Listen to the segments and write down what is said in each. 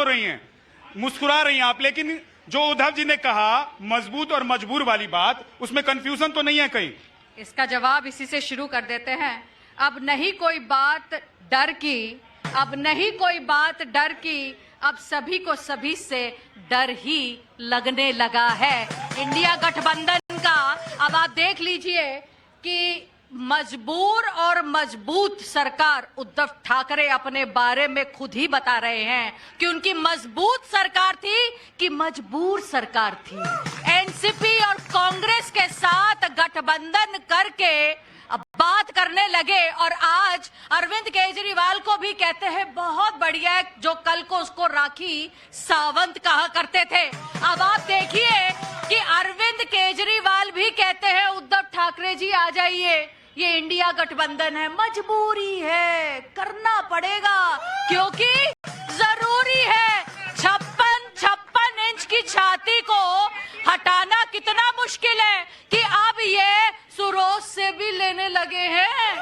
हो रही हैं, मुस्कुरा रही हैं आप, लेकिन जो उद्धव जी ने कहा मजबूत और मजबूर वाली बात, उसमें कंफ्यूजन तो नहीं है कहीं? इसका जवाब इसी से शुरू कर देते हैं। अब नहीं कोई बात डर की, अब नहीं कोई बात डर की, अब सभी को सभी से डर ही लगने लगा है। इंडिया गठबंधन का अब आप देख लीजिए कि मजबूर और मजबूत सरकार उद्धव ठाकरे अपने बारे में खुद ही बता रहे हैं कि उनकी मजबूत सरकार थी कि मजबूर सरकार थी। एनसीपी और कांग्रेस के साथ गठबंधन करके अब बात करने लगे और आज अरविंद केजरीवाल को भी कहते हैं बहुत बढ़िया है, जो कल को उसको राखी सावंत कहा करते थे। अब आप देखिए कि अरविंद केजरीवाल भी कहते हैं उद्धव ठाकरे जी आ जाइए, ये इंडिया गठबंधन है, मजबूरी है, करना पड़ेगा क्योंकि जरूरी है। 56 इंच की छाती को हटाना कितना मुश्किल है कि अब ये सुरोज से भी लेने लगे हैं।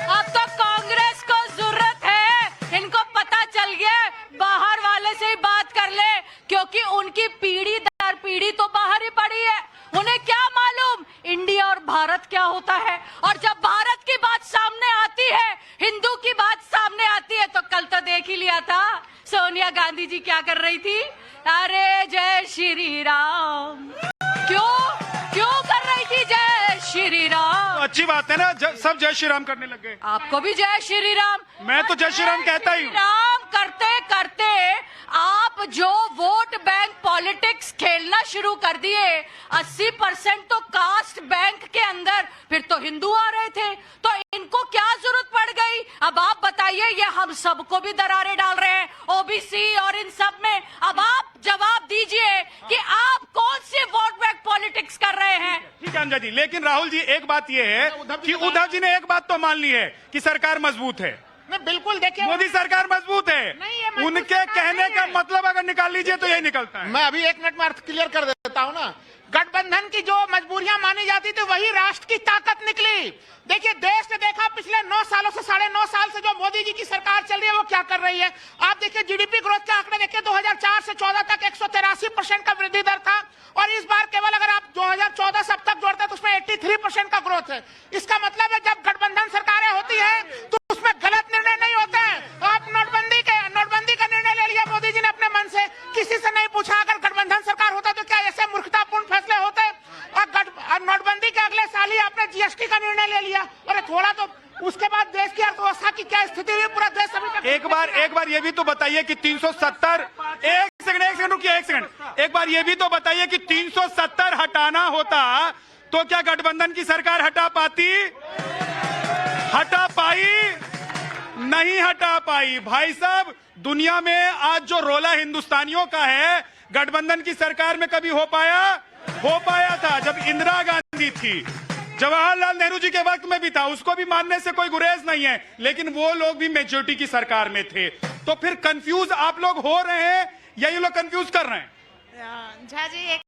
अब तो कांग्रेस को जरूरत है, इनको पता चल गया बाहर वाले से ही बात कर ले, क्योंकि उनकी पीढ़ी दर पीढ़ी तो बाहर ही पड़ी है। उन्हें क्या मालूम इंडिया और भारत क्या होता है। और जब भारत की बात सामने आती है, हिंदू की बात सामने आती है, तो कल तो देख ही लिया था सोनिया गांधी जी क्या कर रही थी। अरे जय श्री राम, क्यों कर रही थी जय श्री राम? तो अच्छी बात है ना, सब जय श्री राम करने लग गए। आपको भी जय श्री राम। मैं तो जय श्री राम कहता ही हूँ। राम करते करते आप जो वोट बैंक पॉलिटिक्स खेलना शुरू कर दिए, 80% तो कास्ट बैंक के अंदर फिर तो हिंदू आ रहे थे, तो इनको क्या जरूरत पड़ गई? अब आप बताइए, ये हम सबको भी दरारें डाल रहे हैं, ओबीसी और इन सब में। अब आप जवाब दीजिए कि आप कौन सी वोट बैंक पॉलिटिक्स कर रहे हैं? ठीक है अंजा जी, लेकिन राहुल जी एक बात ये है कि उद्धव जी ने एक बात तो मान ली है कि सरकार मजबूत है। नहीं, बिल्कुल देखिए, मोदी सरकार मजबूत है। उनके कहने का मतलब अगर निकाल लीजिए तो यही निकलता है। मैं अभी 1 मिनट में अर्थ क्लियर कर देता हूँ ना। गठबंधन की जो मजबूरियां मानी जाती थी वही राष्ट्र की ताकत निकली। देखिए, देश ने देखा पिछले 9 सालों से, 9.5 साल से जो मोदी जी की सरकार चल रही है वो क्या कर रही है। आप देखिए जीडीपी ग्रोथ के आंकड़े देखिए, 2004 से 14 तक 183% का वृद्धि दर था, और इस बार केवल अगर आप 2014 से अब तक जोड़ते हैं तो उसमें 83% का ग्रोथ है। इसका मतलब है जब गठबंधन सरकारें होती है तो उसमें गलत निर्णय नहीं होते हैं। आप नोटबंदी का निर्णय ले लिया मोदी जी ने अपने मन से, किसी से नहीं पूछा। अगर गठबंधन सरकार होता तो क्या ऐसे मूर्खतापूर्ण फैसले होते? और नोटबंदी के अगले साल ही आपने जीएसटी का निर्णय ले लिया। अरे थोड़ा तो उसके बाद देश की अर्थव्यवस्था की क्या स्थिति हुई, पूरा देश अभी तक। एक बार ये भी तो बताइए कि 370, एक सेकंड रुकिए, एक बार ये भी तो बताइए कि 370 हटाना होता तो क्या गठबंधन की सरकार हटा पाती? हटा पाई? नहीं हटा पाई। भाई साहब, दुनिया में आज जो रोला हिंदुस्तानियों का है, गठबंधन की सरकार में कभी हो पाया था जब इंदिरा गांधी थी, जवाहरलाल नेहरू जी के वक्त में भी था, उसको भी मानने से कोई गुरेज नहीं है, लेकिन वो लोग भी मेजॉरिटी की सरकार में थे। तो फिर कंफ्यूज आप लोग हो रहे हैं या ये लोग कंफ्यूज कर रहे हैं? झा जी,